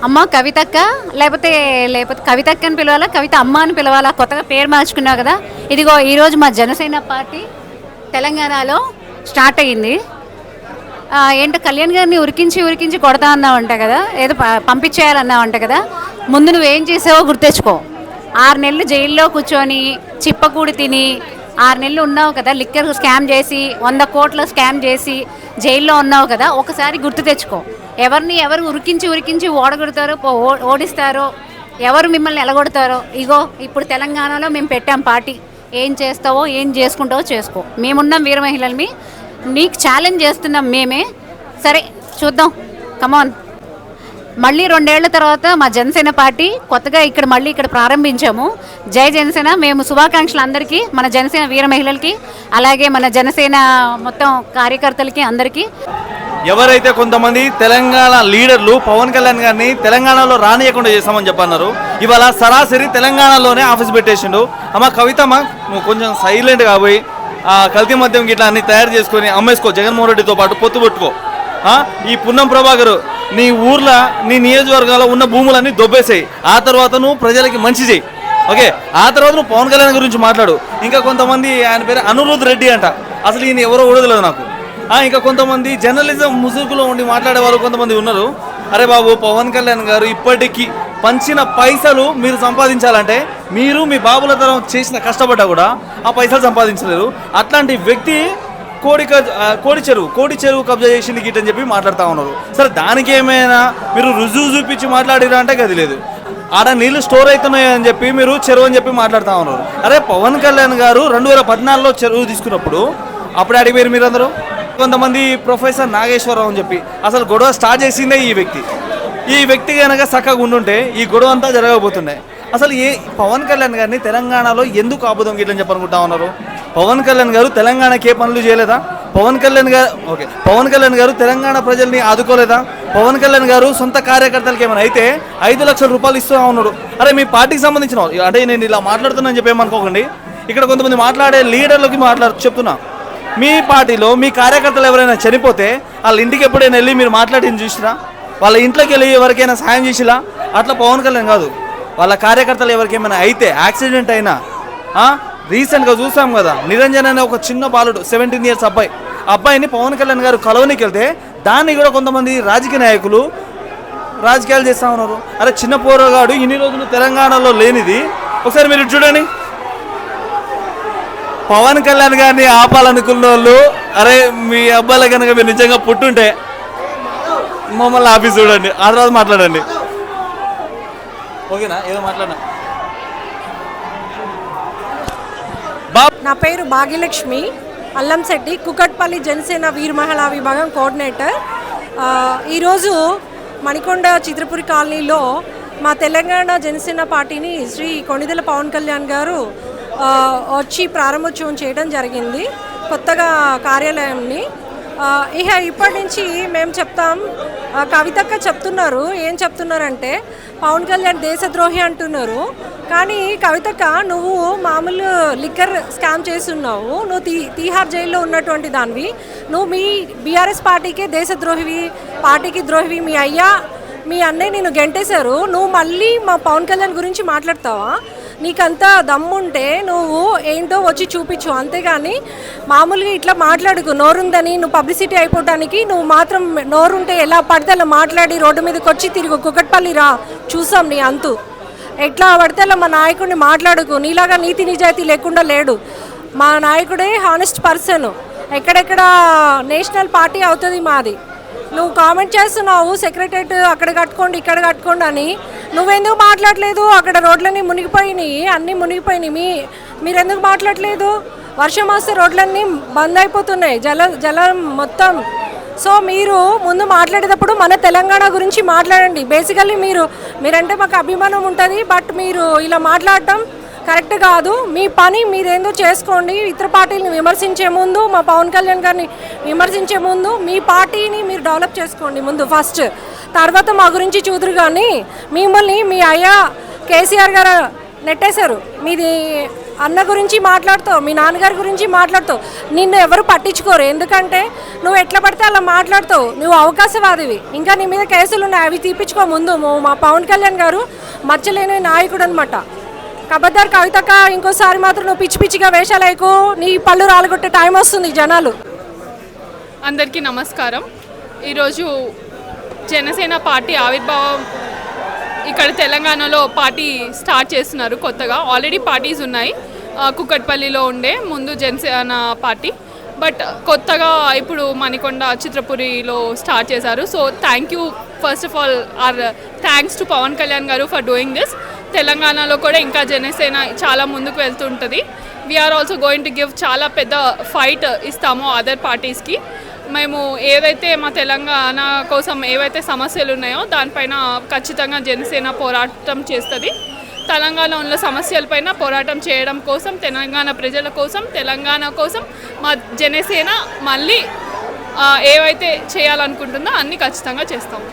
అమ్మ కవితక్క లేకపోతే లేకపోతే కవితక్క అని పిలవాలా, కవిత అమ్మ అని పిలవాలా, కొత్తగా పేరు మార్చుకున్నావు కదా. ఇదిగో ఈరోజు మా జనసేన పార్టీ తెలంగాణలో స్టార్ట్ అయ్యింది. ఏంటో కళ్యాణ్ గారిని ఉరికించి ఉరికించి కొడతా అన్నావంట కదా, ఏదో పంపించేయాలన్నావంట కదా. ముందు నువ్వేం చేసావో గుర్తెచ్చుకో. 6 నెలలు జైల్లో కూర్చొని చిప్పకూడి తిని 6 నెలలు ఉన్నావు కదా, లిక్కర్ స్కామ్ చేసి 100 కోట్ల స్కామ్ చేసి జైల్లో ఉన్నావు కదా. ఒకసారి గుర్తు తెచ్చుకో. ఎవరు ఉరికించి ఉరికించి ఓడగొడతారో ఓడిస్తారో, ఎవరు మిమ్మల్ని ఎలగొడతారో. ఇగో ఇప్పుడు తెలంగాణలో మేము పెట్టాం పార్టీ. ఏం చేస్తావో ఏం చేసుకుంటావో చేసుకో. మేమున్నాం వీర మహిళల్ని, నీకు ఛాలెంజ్ చేస్తున్నాం మేమే. సరే చూద్దాం, కమాన్. మళ్ళీ 2 ఏళ్ల తర్వాత మా జనసేన పార్టీ కొత్తగా మళ్ళీ ఇక్కడ ప్రారంభించాము. జై జనసేన. మేము శుభాకాంక్షలు అందరికీ, మన జనసేన వీర మహిళలకి, అలాగే మన జనసేన మొత్తం కార్యకర్తలకి అందరికీ. ఎవరైతే కొంతమంది తెలంగాణ లీడర్లు పవన్ కళ్యాణ్ గారిని తెలంగాణలో రానియకుండా చేస్తామని చెప్పన్నారు, ఇవాళ సరాసరి తెలంగాణలోనే ఆఫీస్ పెట్టేసిండు. అమ్మ కవితమ్మ, నువ్వు కొంచెం సైలెంట్గా పోయి కల్తీ మద్యం గిట్లా అన్ని తయారు చేసుకొని అమ్మేసుకో, జగన్మోహన్ రెడ్డితో పాటు పొత్తు పెట్టుకో. ఈ పున్నం ప్రభాకర్ నీ ఊర్లో నీ నియోజకవర్గాల్లో ఉన్న భూములన్నీ దొబ్బేసాయి. ఆ తర్వాత నువ్వు ప్రజలకి మంచి చేయి, ఓకే. ఆ తర్వాత నువ్వు పవన్ కళ్యాణ్ గురించి మాట్లాడు. ఇంకా కొంతమంది, ఆయన పేరు అనిరుద్ రెడ్డి అంట, అసలు ఈయన ఎవరో కూడా తెలియదు నాకు. ఇంకా కొంతమంది జర్నలిజం ముసుగులో ఉండి మాట్లాడేవారు కొంతమంది ఉన్నారు. అరే బాబు, పవన్ కళ్యాణ్ గారు ఇప్పటికీ పంచిన పైసలు మీరు సంపాదించాలంటే మీరు మీ బాబుల తరం చేసిన కష్టపడ్డా కూడా ఆ పైసలు సంపాదించలేరు. అట్లాంటి వ్యక్తి కోడి చెరువు కబ్జా చేసింది గిట్టని చెప్పి మాట్లాడుతూ ఉన్నారు. సరే, దానికి ఏమైనా మీరు రుజువు చూపించి మాట్లాడిరా అంటే గది లేదు. ఆడ నీళ్లు స్టోర్ అవుతున్నాయి అని చెప్పి మీరు చెరువు అని చెప్పి మాట్లాడుతూ ఉన్నారు. అరే, పవన్ కళ్యాణ్ గారు 2014లో చెరువు తీసుకున్నప్పుడు అప్పుడు అడిగారు మీరందరూ. కొంతమంది ప్రొఫెసర్ నాగేశ్వరరావు అని చెప్పి అసలు గొడవ స్టార్ట్ చేసిందే ఈ వ్యక్తి కనుక చక్కగా ఉండుంటే ఈ గొడవ అంతా జరగబోతుండే. అసలు పవన్ కళ్యాణ్ గారిని తెలంగాణలో ఎందుకు ఆపుదాం గిట్లని చెప్పనుకుంటా ఉన్నారు? పవన్ కళ్యాణ్ గారు తెలంగాణకి ఏ పనులు చేయలేదా? పవన్ కళ్యాణ్ గారు తెలంగాణ ప్రజల్ని ఆదుకోలేదా? పవన్ కళ్యాణ్ గారు సొంత కార్యకర్తలకి ఏమైనా అయితే 5 లక్షల రూపాయలు ఇస్తూ ఉన్నాడు. అరే, మీ పార్టీకి సంబంధించిన అంటే నేను ఇలా మాట్లాడుతున్నాను చెప్పేమనుకోకండి. ఇక్కడ కొంతమంది మాట్లాడే లీడర్లకి చెప్తున్నా, మీ పార్టీలో మీ కార్యకర్తలు ఎవరైనా చనిపోతే వాళ్ళ ఇంటికి ఎప్పుడైనా వెళ్ళి మీరు మాట్లాడి చూసిరా? వాళ్ళ ఇంట్లోకి వెళ్ళి ఎవరికైనా సాయం చేసిరా? అట్లా పవన్ కళ్యాణ్ కాదు, వాళ్ళ కార్యకర్తలు ఎవరికేమైనా అయితే యాక్సిడెంట్ అయినా, రీసెంట్గా చూసాం కదా, నిరంజన్ అనే ఒక చిన్న బాలుడు 17 ఇయర్స్ అబ్బాయిని పవన్ కళ్యాణ్ గారు కలవనికి వెళ్తే దాన్ని కూడా కొంతమంది రాజకీయ నాయకులు రాజకీయాలు చేస్తూ ఉన్నారు. అరే, చిన్న పోరగాడు ఇన్ని రోజులు తెలంగాణలో లేనిది ఒకసారి మీరు చూడండి. పవన్ కళ్యాణ్ గారిని ఆపాలనుకున్న వాళ్ళు, అరే మీ అబ్బాయిల కనుక మీరు నిజంగా పుట్టుంటే మమ్మల్ని ఆపి చూడండి, ఆ తర్వాత మాట్లాడండి, ఓకేనా? ఏదో మాట్లాడినా. నా పేరు భాగ్యలక్ష్మి అల్లంశెట్టి, కుకట్పల్లి జనసేన వీర మహిళా విభాగం కోఆర్డినేటర్. ఈరోజు మణికొండ చిత్రపురి కాలనీలో మా తెలంగాణ జనసేన పార్టీని శ్రీ కొణిదెల పవన్ కళ్యాణ్ గారు వచ్చి ప్రారంభోత్సవం చేయడం జరిగింది, కొత్తగా కార్యాలయాన్ని. ఇప్పటి నుంచి మేము చెప్తాం. కవితక్క చెప్తున్నారు, ఏం చెప్తున్నారంటే పవన్ కళ్యాణ్ దేశద్రోహి అంటున్నారు. కానీ కవితక్క, నువ్వు మామూలు లిక్కర్ స్కామ్ చేస్తున్నావు, నువ్వు తీహార్ జైల్లో ఉన్నటువంటి దానివి, నువ్వు మీ బీఆర్ఎస్ పార్టీకే దేశద్రోహివి, పార్టీకి ద్రోహివి. మీ అన్నయ్య నేను గెంటేశారు, నువ్వు మళ్ళీ మా పవన్ కళ్యాణ్ గురించి మాట్లాడతావా? నీకంతా దమ్ముంటే నువ్వు ఏంటో వచ్చి చూపించు, అంతేగాని మామూలుగా ఇట్లా మాట్లాడుకు. నోరుందని నువ్వు పబ్లిసిటీ అయిపోవడానికి నువ్వు మాత్రం నోరుంటే ఎలా పడితే అలా మాట్లాడి రోడ్డు మీదకి వచ్చి తిరిగి కుకట్పల్లి రా, చూసాం నీ అంతు. ఎట్లా పడితే అలా మా నాయకుడిని మాట్లాడుకు. నీలాగా నీతి నిజాయితీ లేకుండా లేడు మా నాయకుడే, హానెస్ట్ పర్సన్. ఎక్కడెక్కడ నేషనల్ పార్టీ అవుతుంది మాది. నువ్వు కామెంట్ చేస్తున్నావు సెక్రటరేట్ అక్కడ కట్టుకోండి ఇక్కడ కట్టుకోండి అని, నువ్వెందుకు మాట్లాడలేదు? అక్కడ రోడ్లన్నీ మునిగిపోయినాయి, అన్నీ మునిగిపోయినాయి. మీరెందుకు మాట్లాడలేదు? వర్షం వస్తే రోడ్లన్నీ బంద్ అయిపోతున్నాయి, జలం మొత్తం. సో మీరు ముందు మాట్లాడేటప్పుడు మన తెలంగాణ గురించి మాట్లాడండి. బేసికల్లీ మీరంటే మాకు అభిమానం ఉంటుంది, బట్ మీరు ఇలా మాట్లాడటం కరెక్ట్ కాదు. మీ పని మీరేందో చేసుకోండి. ఇతర పార్టీని విమర్శించే ముందు, మా పవన్ కళ్యాణ్ గారిని విమర్శించే ముందు మీ పార్టీని మీరు డెవలప్ చేసుకోండి ముందు ఫస్ట్, తర్వాత మా గురించి చూదురు. కానీ మిమ్మల్ని మీ అయ్యా కేసీఆర్ గారు నెట్టేశారు. మీది అన్న గురించి మాట్లాడుతావు, మీ నాన్నగారి గురించి మాట్లాడుతావు, నిన్ను ఎవరు పట్టించుకోరు. ఎందుకంటే నువ్వు ఎట్లా పడితే అలా మాట్లాడుతావు, నువ్వు అవకాశవాదివి. ఇంకా నీ మీద కేసులు ఉన్నాయి, అవి తీపించుకో ముందు. మా పవన్ కళ్యాణ్ గారు మచ్చలేని నాయకుడు అనమాట. కబద్దార్ కవితక్క, ఇంకోసారి మాత్రం నువ్వు పిచ్చి పిచ్చిగా వేషాలేకు, నీ పళ్ళు రాలగొట్టే టైం వస్తుంది. జనాలు అందరికీ నమస్కారం. ఈరోజు జనసేన పార్టీ ఆవిర్భావం ఇక్కడ తెలంగాణలో పార్టీ స్టార్ట్ చేస్తున్నారు కొత్తగా. ఆల్రెడీ పార్టీస్ ఉన్నాయి, కుక్కట్పల్లిలో ఉండే ముందు జనసేన పార్టీ, బట్ కొత్తగా ఇప్పుడు మణికొండ చిత్రపురిలో స్టార్ట్ చేశారు. So thank you, first of all our thanks to Pawan Kalyan garu for doing this. తెలంగాణలో కూడా ఇంకా జనసేన చాలా ముందుకు వెళ్తుంటుంది. We are also going to give చాలా పెద్ద ఫైట్ ఇస్తాము అదర్ పార్టీస్కి. మేము ఏవైతే మా తెలంగాణ కోసం ఏవైతే సమస్యలు ఉన్నాయో దానిపైన ఖచ్చితంగా జనసేన పోరాటం చేస్తుంది. తెలంగాణ ఉన్న సమస్యలపైన పోరాటం చేయడం కోసం, తెలంగాణ ప్రజల కోసం, తెలంగాణ కోసం మా జనసేన మళ్ళీ ఏవైతే చేయాలనుకుంటుందో అన్నీ ఖచ్చితంగా చేస్తాం.